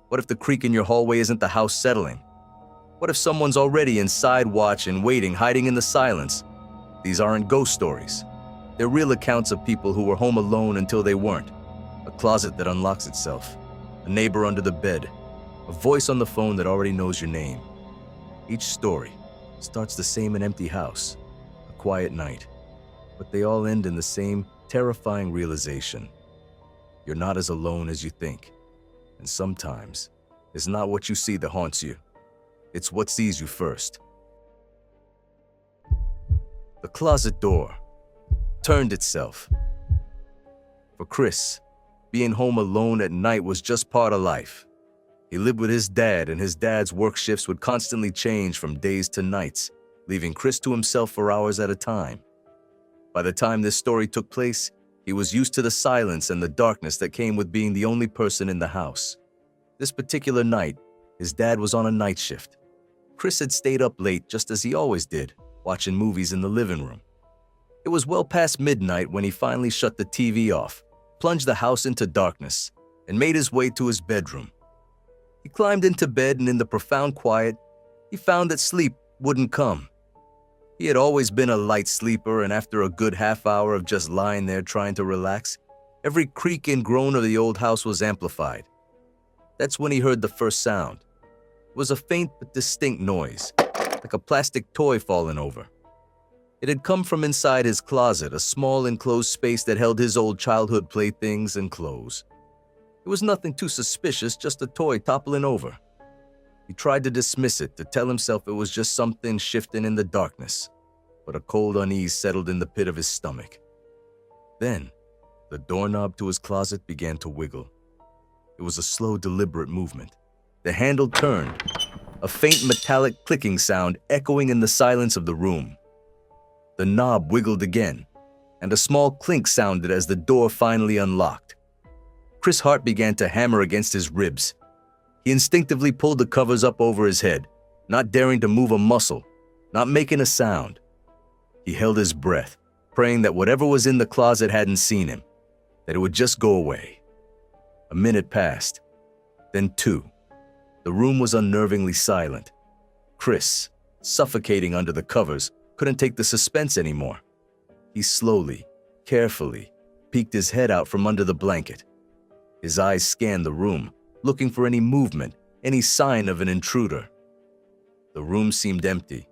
What if the creak in your hallway isn't the house settling? What if someone's already inside watching, waiting, hiding in the silence? These aren't ghost stories. They're real accounts of people who were home alone until they weren't. A closet that unlocks itself, a neighbor under the bed, a voice on the phone that already knows your name. Each story starts the same: an empty house, a quiet night, but they all end in the same terrifying realization. You're not as alone as you think. And sometimes, it's not what you see that haunts you. It's what sees you first. The closet door turned itself. For Chris, being home alone at night was just part of life. He lived with his dad, and his dad's work shifts would constantly change from days to nights, leaving Chris to himself for hours at a time. By the time this story took place, he was used to the silence and the darkness that came with being the only person in the house. This particular night, his dad was on a night shift. Chris had stayed up late just as he always did, watching movies in the living room. It was well past midnight when he finally shut the TV off, plunged the house into darkness, and made his way to his bedroom. He climbed into bed, and in the profound quiet, he found that sleep wouldn't come. He had always been a light sleeper, and after a good half hour of just lying there trying to relax, every creak and groan of the old house was amplified. That's when he heard the first sound. It was a faint but distinct noise, like a plastic toy falling over. It had come from inside his closet, a small enclosed space that held his old childhood playthings and clothes. It was nothing too suspicious, just a toy toppling over. He tried to dismiss it, to tell himself it was just something shifting in the darkness, but a cold unease settled in the pit of his stomach. Then, the doorknob to his closet began to wiggle. It was a slow, deliberate movement. The handle turned, a faint metallic clicking sound echoing in the silence of the room. The knob wiggled again, and a small clink sounded as the door finally unlocked. Chris' heart began to hammer against his ribs. He instinctively pulled the covers up over his head, not daring to move a muscle, not making a sound. He held his breath, praying that whatever was in the closet hadn't seen him, that it would just go away. A minute passed, then two. The room was unnervingly silent. Chris, suffocating under the covers, couldn't take the suspense anymore. He slowly, carefully, peeked his head out from under the blanket. His eyes scanned the room, looking for any movement, any sign of an intruder. The room seemed empty.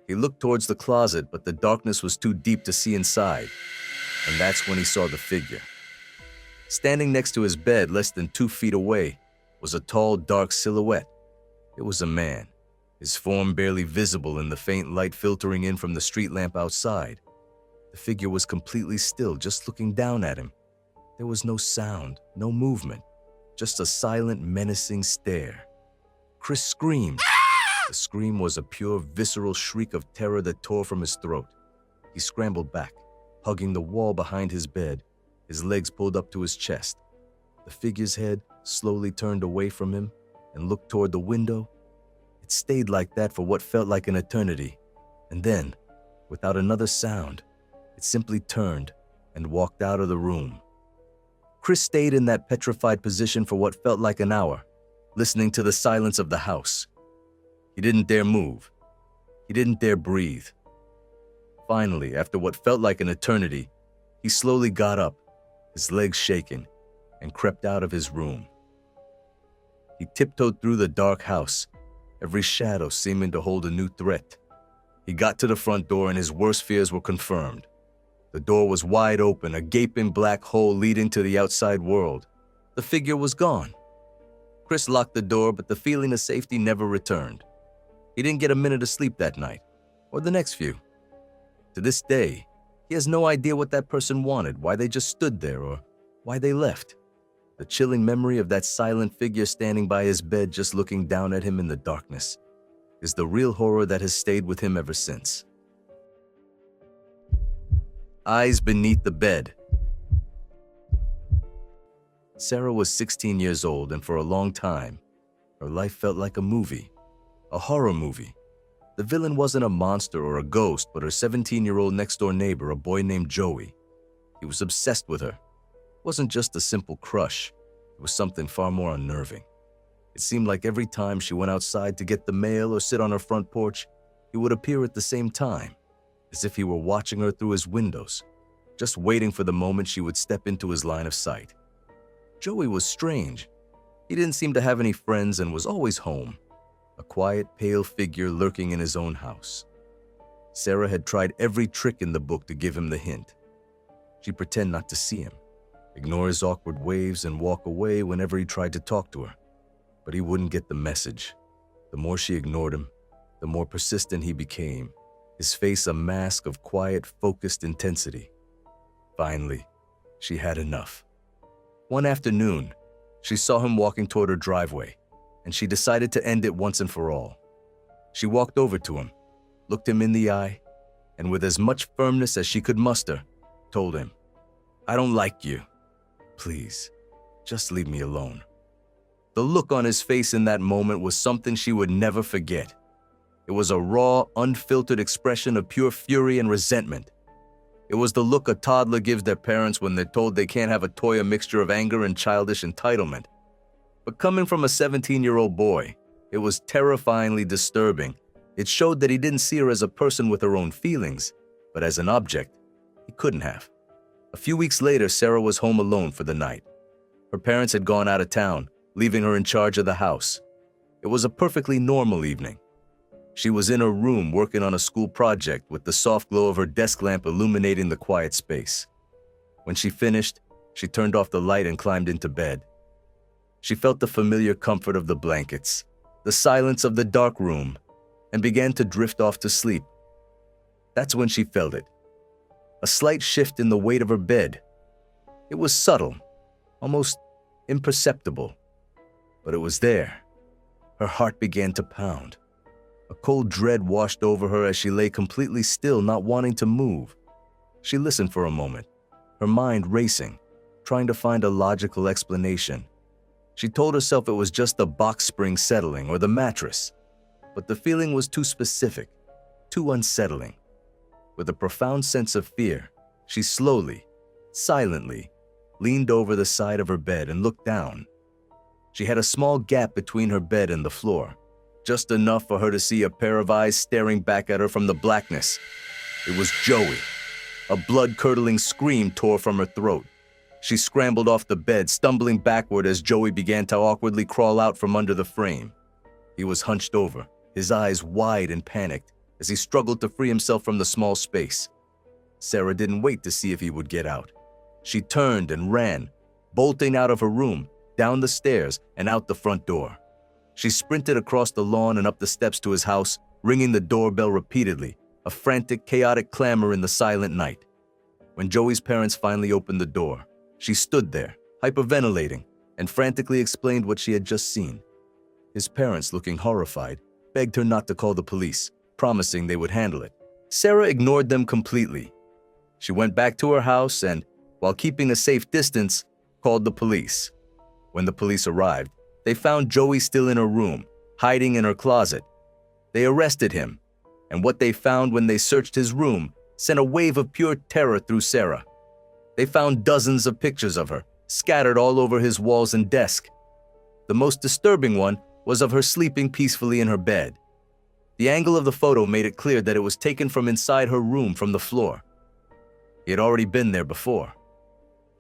He looked towards the closet, but the darkness was too deep to see inside, and that's when he saw the figure. Standing next to his bed, less than 2 feet away, was a tall, dark silhouette. It was a man, his form barely visible in the faint light filtering in from the street lamp outside. The figure was completely still, just looking down at him. There was no sound, no movement, just a silent, menacing stare. Chris screamed. The scream was a pure, visceral shriek of terror that tore from his throat. He scrambled back, hugging the wall behind his bed, his legs pulled up to his chest. The figure's head slowly turned away from him and looked toward the window. It stayed like that for what felt like an eternity, and then, without another sound, it simply turned and walked out of the room. Chris stayed in that petrified position for what felt like an hour, listening to the silence of the house. He didn't dare move. He didn't dare breathe. Finally, after what felt like an eternity, he slowly got up, his legs shaking, and crept out of his room. He tiptoed through the dark house, every shadow seeming to hold a new threat. He got to the front door, and his worst fears were confirmed. The door was wide open, a gaping black hole leading to the outside world. The figure was gone. Chris locked the door, but the feeling of safety never returned. He didn't get a minute of sleep that night, or the next few. To this day, he has no idea what that person wanted, why they just stood there, or why they left. The chilling memory of that silent figure standing by his bed just looking down at him in the darkness is the real horror that has stayed with him ever since. Eyes beneath the bed. Sarah was 16 years old, and for a long time, her life felt like a movie, a horror movie. The villain wasn't a monster or a ghost, but her 17-year-old next-door neighbor, a boy named Joey. He was obsessed with her. It wasn't just a simple crush. It was something far more unnerving. It seemed like every time she went outside to get the mail or sit on her front porch, he would appear at the same time, as if he were watching her through his windows, just waiting for the moment she would step into his line of sight. Joey was strange. He didn't seem to have any friends and was always home, a quiet, pale figure lurking in his own house. Sarah had tried every trick in the book to give him the hint. She'd pretend not to see him, ignore his awkward waves, and walk away whenever he tried to talk to her. But he wouldn't get the message. The more she ignored him, the more persistent he became, his face a mask of quiet, focused intensity. Finally, she had enough. One afternoon, she saw him walking toward her driveway, and she decided to end it once and for all. She walked over to him, looked him in the eye, and with as much firmness as she could muster, told him, "I don't like you. Please, just leave me alone." The look on his face in that moment was something she would never forget. It was a raw, unfiltered expression of pure fury and resentment. It was the look a toddler gives their parents when they're told they can't have a toy, a mixture of anger and childish entitlement. But coming from a 17-year-old boy, it was terrifyingly disturbing. It showed that he didn't see her as a person with her own feelings, but as an object. He couldn't have. A few weeks later, Sarah was home alone for the night. Her parents had gone out of town, leaving her in charge of the house. It was a perfectly normal evening. She was in her room working on a school project with the soft glow of her desk lamp illuminating the quiet space. When she finished, she turned off the light and climbed into bed. She felt the familiar comfort of the blankets, the silence of the dark room, and began to drift off to sleep. That's when she felt it. A slight shift in the weight of her bed. It was subtle, almost imperceptible, but it was there. Her heart began to pound. A cold dread washed over her as she lay completely still, not wanting to move. She listened for a moment, her mind racing, trying to find a logical explanation. She told herself it was just the box spring settling or the mattress, but the feeling was too specific, too unsettling. With a profound sense of fear, she slowly, silently, leaned over the side of her bed and looked down. She had a small gap between her bed and the floor, just enough for her to see a pair of eyes staring back at her from the blackness. It was Joey. A blood-curdling scream tore from her throat. She scrambled off the bed, stumbling backward as Joey began to awkwardly crawl out from under the frame. He was hunched over, his eyes wide and panicked, as he struggled to free himself from the small space. Sarah didn't wait to see if he would get out. She turned and ran, bolting out of her room, down the stairs, and out the front door. She sprinted across the lawn and up the steps to his house, ringing the doorbell repeatedly, a frantic, chaotic clamor in the silent night. When Joey's parents finally opened the door, she stood there, hyperventilating, and frantically explained what she had just seen. His parents, looking horrified, begged her not to call the police, promising they would handle it. Sarah ignored them completely. She went back to her house and, while keeping a safe distance, called the police. When the police arrived, they found Joey still in her room, hiding in her closet. They arrested him, and what they found when they searched his room sent a wave of pure terror through Sarah. They found dozens of pictures of her, scattered all over his walls and desk. The most disturbing one was of her sleeping peacefully in her bed. The angle of the photo made it clear that it was taken from inside her room from the floor. He had already been there before.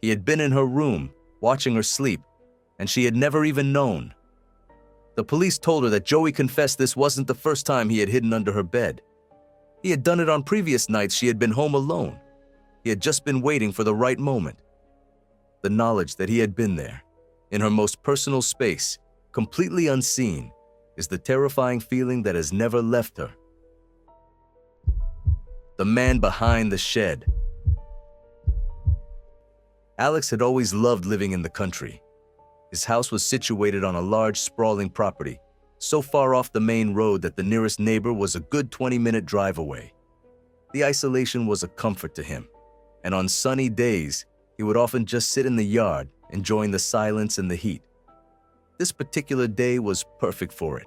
He had been in her room, watching her sleep, and she had never even known. The police told her that Joey confessed this wasn't the first time he had hidden under her bed. He had done it on previous nights she had been home alone. He had just been waiting for the right moment. The knowledge that he had been there, in her most personal space, completely unseen, is the terrifying feeling that has never left her. The man behind the shed. Alex had always loved living in the country. His house was situated on a large, sprawling property, so far off the main road that the nearest neighbor was a good 20-minute drive away. The isolation was a comfort to him, and on sunny days, he would often just sit in the yard, enjoying the silence and the heat. This particular day was perfect for it.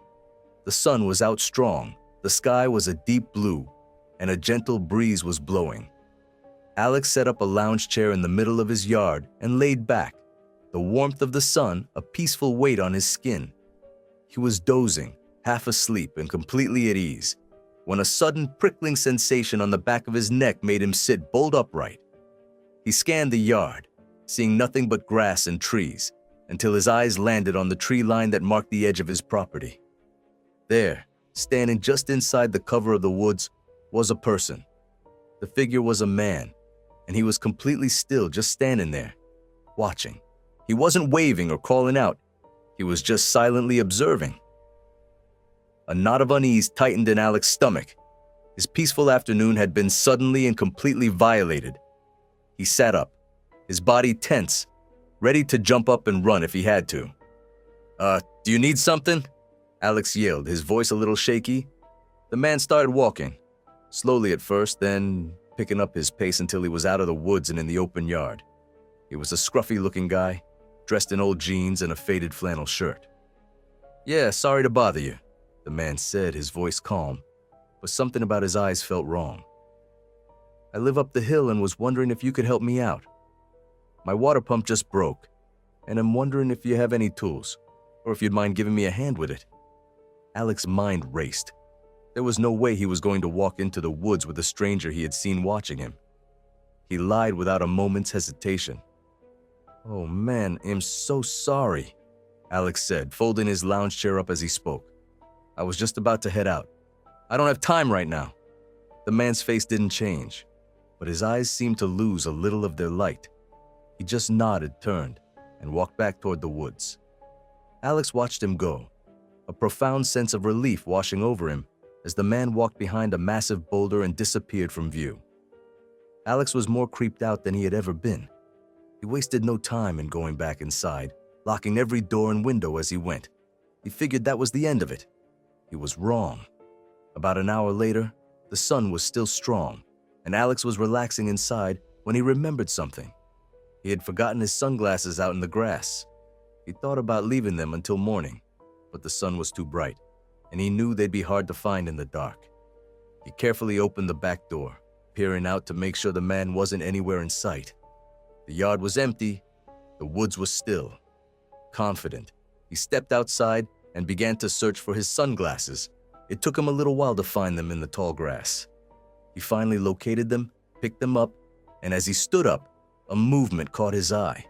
The sun was out strong, the sky was a deep blue, and a gentle breeze was blowing. Alex set up a lounge chair in the middle of his yard and laid back, the warmth of the sun a peaceful weight on his skin. He was dozing, half asleep and completely at ease, when a sudden prickling sensation on the back of his neck made him sit bolt upright. He scanned the yard, seeing nothing but grass and trees, until his eyes landed on the tree line that marked the edge of his property. There, standing just inside the cover of the woods, was a person. The figure was a man, and he was completely still, just standing there, watching. He wasn't waving or calling out. He was just silently observing. A knot of unease tightened in Alex's stomach. His peaceful afternoon had been suddenly and completely violated. He sat up, his body tense, ready to jump up and run if he had to. Do you need something?" Alex yelled, his voice a little shaky. The man started walking, slowly at first, then picking up his pace until he was out of the woods and in the open yard. He was a scruffy-looking guy, dressed in old jeans and a faded flannel shirt. "Yeah, sorry to bother you," the man said, his voice calm, but something about his eyes felt wrong. "I live up the hill and was wondering if you could help me out. My water pump just broke, and I'm wondering if you have any tools, or if you'd mind giving me a hand with it." Alex's mind raced. There was no way he was going to walk into the woods with a stranger he had seen watching him. He lied without a moment's hesitation. "Oh man, I'm so sorry," Alex said, folding his lounge chair up as he spoke. "I was just about to head out. I don't have time right now." The man's face didn't change, but his eyes seemed to lose a little of their light. He just nodded, turned, and walked back toward the woods. Alex watched him go, a profound sense of relief washing over him as the man walked behind a massive boulder and disappeared from view. Alex was more creeped out than he had ever been. He wasted no time in going back inside, locking every door and window as he went. He figured that was the end of it. He was wrong. About an hour later, the sun was still strong, and Alex was relaxing inside when he remembered something. He had forgotten his sunglasses out in the grass. He thought about leaving them until morning, but the sun was too bright, and he knew they'd be hard to find in the dark. He carefully opened the back door, peering out to make sure the man wasn't anywhere in sight. The yard was empty, the woods was still. Confident, he stepped outside and began to search for his sunglasses. It took him a little while to find them in the tall grass. He finally located them, picked them up, and as he stood up, a movement caught his eye.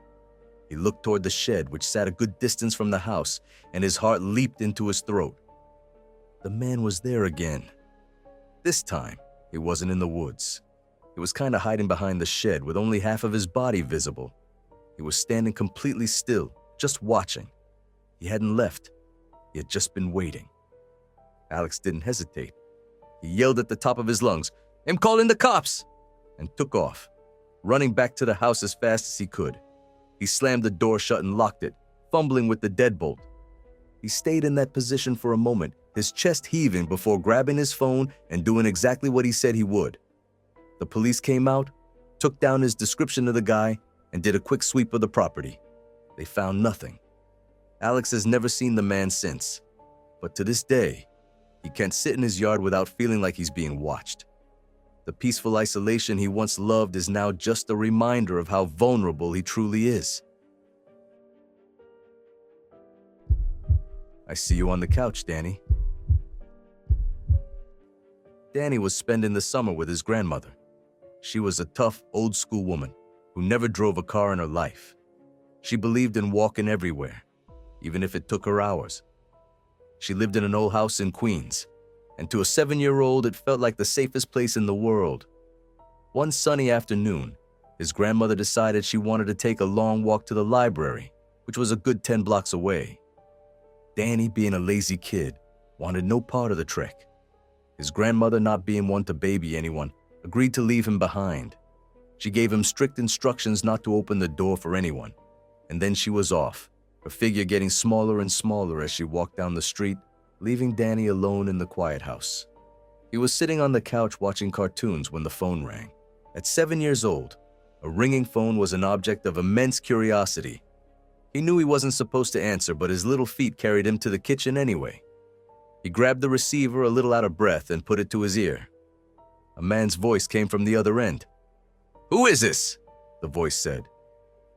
He looked toward the shed, which sat a good distance from the house, and his heart leaped into his throat. The man was there again. This time, he wasn't in the woods. He was kind of hiding behind the shed with only half of his body visible. He was standing completely still, just watching. He hadn't left. He had just been waiting. Alex didn't hesitate. He yelled at the top of his lungs, "I'm calling the cops!" and took off, running back to the house as fast as he could. He slammed the door shut and locked it, fumbling with the deadbolt. He stayed in that position for a moment, his chest heaving before grabbing his phone and doing exactly what he said he would. The police came out, took down his description of the guy, and did a quick sweep of the property. They found nothing. Alex has never seen the man since, but to this day, he can't sit in his yard without feeling like he's being watched. The peaceful isolation he once loved is now just a reminder of how vulnerable he truly is. "I see you on the couch, Danny." Danny was spending the summer with his grandmother. She was a tough, old-school woman who never drove a car in her life. She believed in walking everywhere, even if it took her hours. She lived in an old house in Queens, and to a 7-year-old, it felt like the safest place in the world. One sunny afternoon, his grandmother decided she wanted to take a long walk to the library, which was a good 10 blocks away. Danny, being a lazy kid, wanted no part of the trek. His grandmother, not being one to baby anyone, agreed to leave him behind. She gave him strict instructions not to open the door for anyone, and then she was off, her figure getting smaller and smaller as she walked down the street, leaving Danny alone in the quiet house. He was sitting on the couch watching cartoons when the phone rang. At 7 years old, a ringing phone was an object of immense curiosity. He knew he wasn't supposed to answer, but his little feet carried him to the kitchen anyway. He grabbed the receiver a little out of breath and put it to his ear. A man's voice came from the other end. "Who is this?" the voice said.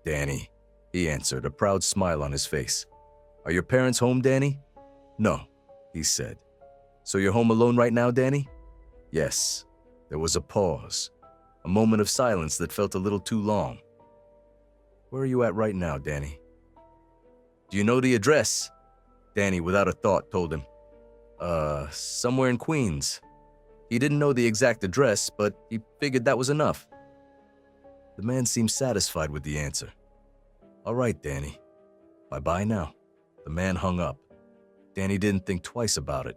"Danny," he answered, a proud smile on his face. "Are your parents home, Danny?" No, he said. So you're home alone right now, Danny? Yes. There was a pause, a moment of silence that felt a little too long. Where are you at right now, Danny? Do you know the address? Danny, without a thought, told him. Somewhere in Queens. He didn't know the exact address, but he figured that was enough. The man seemed satisfied with the answer. All right, Danny. Bye-bye now. The man hung up. Danny didn't think twice about it.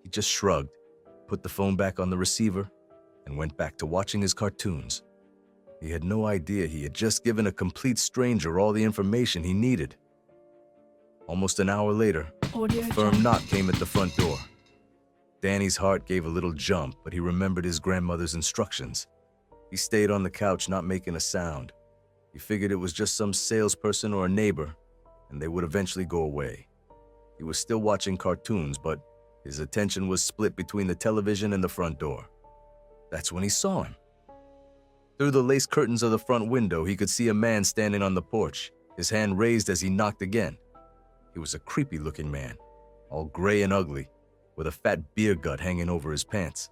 He just shrugged, put the phone back on the receiver, and went back to watching his cartoons. He had no idea he had just given a complete stranger all the information he needed. Almost an hour later, a firm knock came at the front door. Danny's heart gave a little jump, but he remembered his grandmother's instructions. He stayed on the couch, not making a sound. He figured it was just some salesperson or a neighbor, and they would eventually go away. He was still watching cartoons, but his attention was split between the television and the front door. That's when he saw him. Through the lace curtains of the front window, he could see a man standing on the porch, his hand raised as he knocked again. He was a creepy-looking man, all gray and ugly, with a fat beer gut hanging over his pants.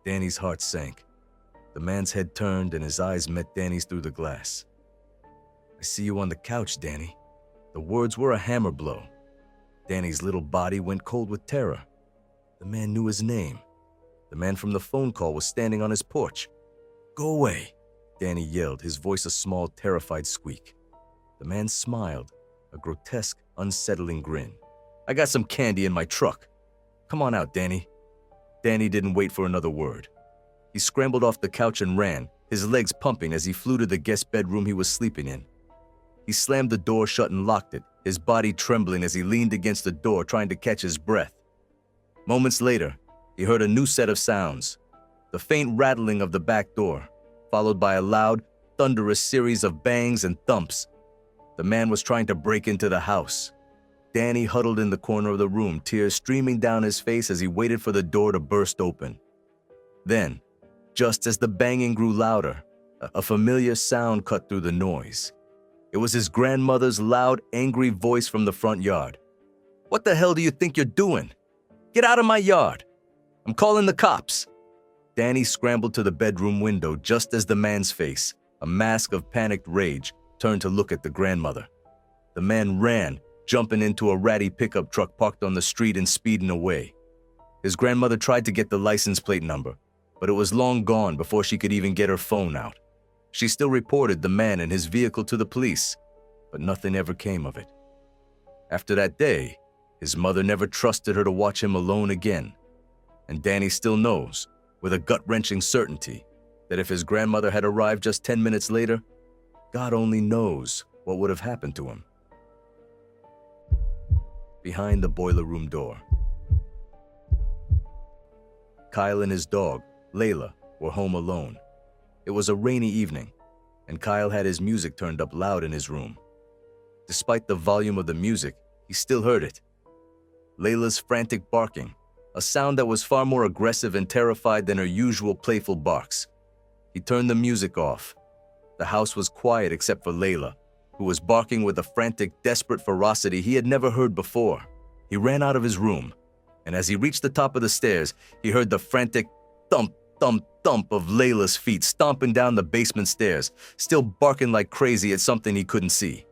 Danny's heart sank. The man's head turned and his eyes met Danny's through the glass. I see you on the couch, Danny. The words were a hammer blow. Danny's little body went cold with terror. The man knew his name. The man from the phone call was standing on his porch. Go away, Danny yelled, his voice a small, terrified squeak. The man smiled, a grotesque, unsettling grin. I got some candy in my truck. Come on out, Danny. Danny didn't wait for another word. He scrambled off the couch and ran, his legs pumping as he flew to the guest bedroom he was sleeping in. He slammed the door shut and locked it, his body trembling as he leaned against the door trying to catch his breath. Moments later, he heard a new set of sounds. The faint rattling of the back door, followed by a loud, thunderous series of bangs and thumps. The man was trying to break into the house. Danny huddled in the corner of the room, tears streaming down his face as he waited for the door to burst open. Then, just as the banging grew louder, a familiar sound cut through the noise. It was his grandmother's loud, angry voice from the front yard. What the hell do you think you're doing? Get out of my yard! I'm calling the cops! Danny scrambled to the bedroom window just as the man's face, a mask of panicked rage, turned to look at the grandmother. The man ran, jumping into a ratty pickup truck parked on the street and speeding away. His grandmother tried to get the license plate number, but it was long gone before she could even get her phone out. She still reported the man and his vehicle to the police, but nothing ever came of it. After that day, his mother never trusted her to watch him alone again. And Danny still knows, with a gut-wrenching certainty, that if his grandmother had arrived just 10 minutes later, God only knows what would have happened to him. Behind the boiler room door, Kyle and his dog, Layla, were home alone. It was a rainy evening, and Kyle had his music turned up loud in his room. Despite the volume of the music, he still heard it. Layla's frantic barking, a sound that was far more aggressive and terrified than her usual playful barks. He turned the music off. The house was quiet except for Layla, who was barking with a frantic, desperate ferocity he had never heard before. He ran out of his room, and as he reached the top of the stairs, he heard the frantic thump, thump, thump of Layla's feet stomping down the basement stairs, still barking like crazy at something he couldn't see.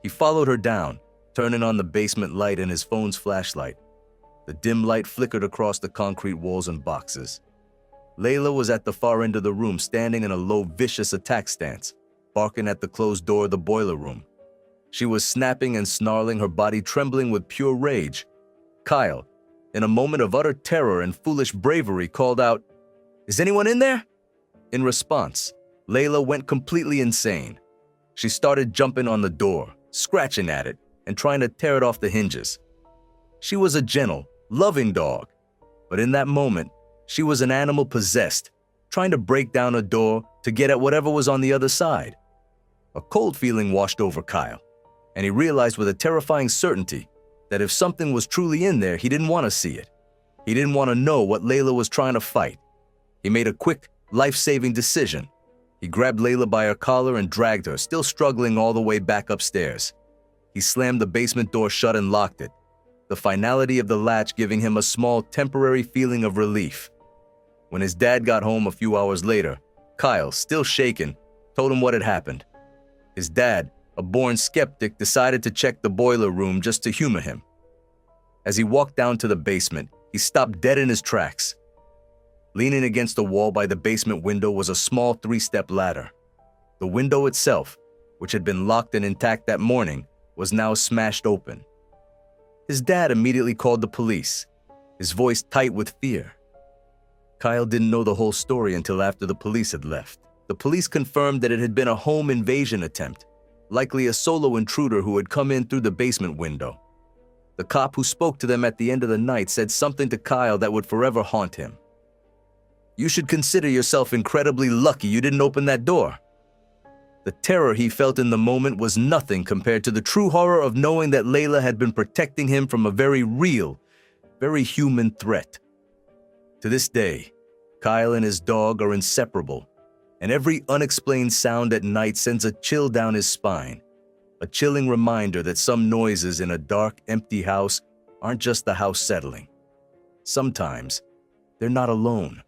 He followed her down, turning on the basement light and his phone's flashlight. The dim light flickered across the concrete walls and boxes. Layla was at the far end of the room, standing in a low, vicious attack stance, barking at the closed door of the boiler room. She was snapping and snarling, her body trembling with pure rage. Kyle, in a moment of utter terror and foolish bravery, called out, "Is anyone in there?" In response, Layla went completely insane. She started jumping on the door, scratching at it, and trying to tear it off the hinges. She was a gentle, loving dog, but in that moment, she was an animal possessed, trying to break down a door to get at whatever was on the other side. A cold feeling washed over Kyle, and he realized with a terrifying certainty that if something was truly in there, he didn't want to see it. He didn't want to know what Layla was trying to fight. He made a quick, life-saving decision. He grabbed Layla by her collar and dragged her, still struggling all the way back upstairs. He slammed the basement door shut and locked it. the finality of the latch giving him a small temporary feeling of relief. When his dad got home a few hours later, Kyle, still shaken, told him what had happened. His dad, a born skeptic, decided to check the boiler room just to humor him. As he walked down to the basement, he stopped dead in his tracks. Leaning against the wall by the basement window was a small 3-step ladder. The window itself, which had been locked and intact that morning, was now smashed open. His dad immediately called the police, his voice tight with fear. Kyle didn't know the whole story until after the police had left. The police confirmed that it had been a home invasion attempt, likely a solo intruder who had come in through the basement window. The cop who spoke to them at the end of the night said something to Kyle that would forever haunt him. "You should consider yourself incredibly lucky you didn't open that door." The terror he felt in the moment was nothing compared to the true horror of knowing that Layla had been protecting him from a very real, very human threat. To this day, Kyle and his dog are inseparable, and every unexplained sound at night sends a chill down his spine, a chilling reminder that some noises in a dark, empty house aren't just the house settling. Sometimes, they're not alone.